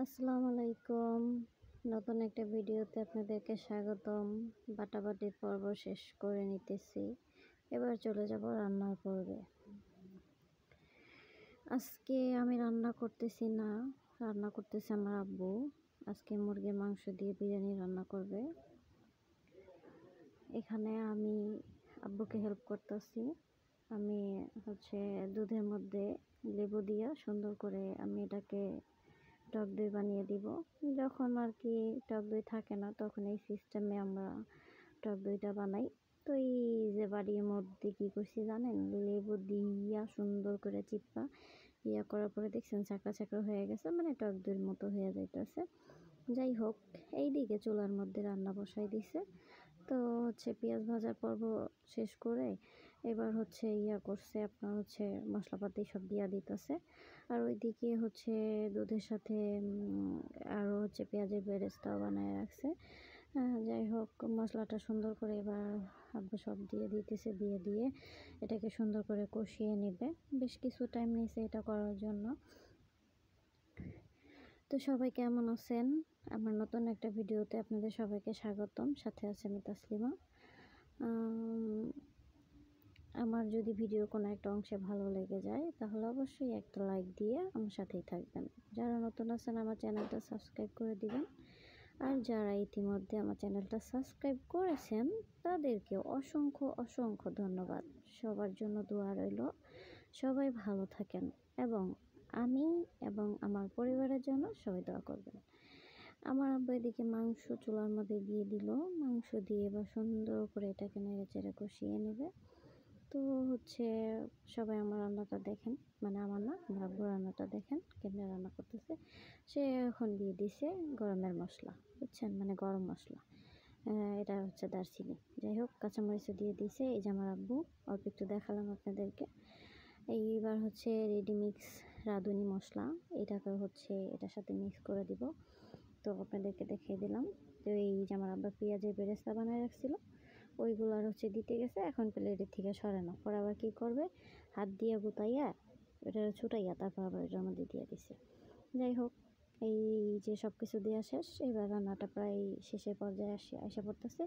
আসসালামু আলাইকুম। নতুন একটা ভিডিওতে আপনাদেরকে স্বাগতম। বাটাবাটির পর্ব শেষ করে নিতেছি। এবার চলে যাব রান্নার পর্বে। আজকে আমি রান্না করতেছি না, রান্না করতেছে আমার আব্বু। আজকে মুরগির মাংস দিয়ে বিরিয়ানি রান্না করবে। এখানে আমি আব্বুকে হেল্প করতেছি। আমি দুধের মধ্যে লেবু দিয়ে সুন্দর করে আমি এটাকে টক দই বানিয়ে দিব। যখন আর কি টক দই থাকে না তখন এই সিস্টেমে আমরা টক দইটা বানাই। তো এই যে বাড়ির মধ্যে কী করছি জানেন, লেবু দিয়া সুন্দর করে চিপা করার পরে দেখছেন চাকরা চাকরা হয়ে গেছে, মানে টক দইয়ের মতো হয়ে যাইতেছে। যাই হোক, এই দিকে চুলার মধ্যে রান্না বসাই দিছে। তো পেঁয়াজ ভাজার পর্ব শেষ করে এবার করছে আপনার মশলাপাতি সব দিয়া দিতেছে। আর ওইদিকে দুধের সাথে আরও পেঁয়াজের বেরেস্তাও বানায় রাখছে। যাই হোক, মশলাটা সুন্দর করে এবার আব্বু সব দিয়ে দিতেছে, দিয়ে এটাকে সুন্দর করে কষিয়ে নেবে। বেশ কিছু টাইম নিয়েছে এটা করার জন্য। তো সবাই কেমন আছেন? আমার নতুন একটা ভিডিওতে আপনাদের সবাইকে স্বাগতম। সাথে আছে আমি তাসলিমা। আমার যদি ভিডিও কোনো একটা অংশে ভালো লেগে যায় তাহলে অবশ্যই একটা লাইক দিয়ে আমার সাথেই থাকবেন। যারা নতুন আছেন আমার চ্যানেলটা সাবস্ক্রাইব করে দিবেন। আর যারা ইতিমধ্যে আমার চ্যানেলটা সাবস্ক্রাইব করেছেন তাদেরকে অসংখ্য ধন্যবাদ। সবার জন্য দোয়া রইল, সবাই ভালো থাকেন এবং আমি এবং আমার পরিবারের জন্য সবাই দোয়া করবেন। আমার আব্বু এদিকে মাংস চুলার মধ্যে দিয়ে দিল। মাংস দিয়ে এবার সুন্দর করে এটাকে নেড়েচেড়ে কষিয়ে নেবে। তো সবাই আমার রান্নাটা দেখেন, মানে আমার না, আমার আব্বুর রান্নাটা দেখেন কেমনে রান্না করতেছে। সে এখন দিয়ে দিছে গরমের মশলা, বুঝছেন, মানে গরম মশলা। এটা দারচিনি। যাই হোক, কাঁচামরিচও দিয়ে দিছে। এই যে আমার আব্বু, অল্প একটু দেখালাম আপনাদেরকে। এইবার রেডিমিক্স রাঁধুনি মশলা, এটাকে এটার সাথে মিক্স করে দিব। তো আপনাদেরকে দেখিয়ে দিলাম। তো এই যে আমার আব্বা পেঁয়াজের বেরেস্তা বানায় রাখছিল, ওইগুলো আর দিতে গেছে। এখন প্লেটের থেকে সরে না, পরে আবার কী করবে, হাত দিয়ে গুতাইয়া ওটা ছুটাইয়া তারপর আবার এটার মধ্যে দিয়ে দিছে। যাই হোক, এই যে সব কিছু দেওয়া শেষ, এবার রান্নাটা প্রায় শেষের পর্যায়ে আসা পড়তেছে।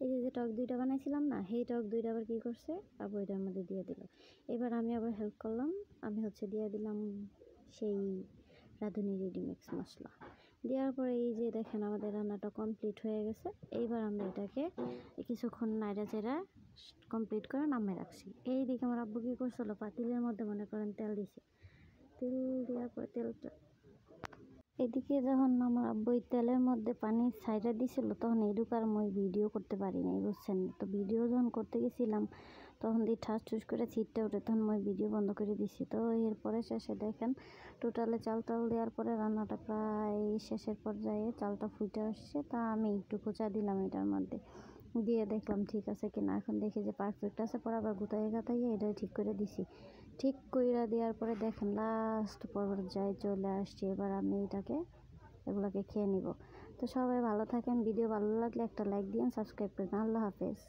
এই যে টক দইটা বানাইছিলাম না, সেই টক দইটা আবার কী করছে, আবার ওইটার মধ্যে দিয়ে দিল। এবার আমি আবার হেল্প করলাম। আমি দিয়ে দিলাম সেই রাঁধুনি রেডিমিক্স মশলা। দেওয়ার পরে এই যে দেখেন আমাদের রান্নাটা কমপ্লিট হয়ে গেছে। এইবার আমরা এটাকে কিছুক্ষণ নাড়াচাড়া কমপ্লিট করে নামিয়ে রাখছি। এই দিকে আমার আব্বু কী করছিল, পাতিলের মধ্যে মনে করেন তেল দিছে। তেল দেওয়ার পরে তেলটা এদিকে যখন আমার আব্বু তেলের মধ্যে পানি ছাইড়া দিছিল তখন এডুকার মই ভিডিও করতে পারি নাই, বুঝছেন। তো ভিডিও যখন করতে গেছিলাম তখন দিয়ে ঠাস ঠুস করে ছিটটা উঠে, তখন মই ভিডিও বন্ধ করে দিছি। তো এরপরে শেষে দেখেন টোটালে চাল দেওয়ার পরে রান্নাটা প্রায় শেষের পর্যায়ে চালটা ফুটে আসছে। তা আমি একটু খোঁচা দিলাম এটার মধ্যে, দিয়ে দেখলাম ঠিক আছে কিনা। এখন দেখি যে পারফেক্ট আছে, পরে আবার গাতাইয়া এটা ঠিক করে দিছি। ঠিক কইরা দেওয়ার পরে দেখেন লাস্ট পর্যায়ে চলে আসছে। এবার আমি এগুলোকে খেয়ে নিব। তো সবাই ভালো থাকেন। ভিডিও ভালো লাগলে একটা লাইক দিন, সাবস্ক্রাইব করেন। আল্লাহ হাফেজ।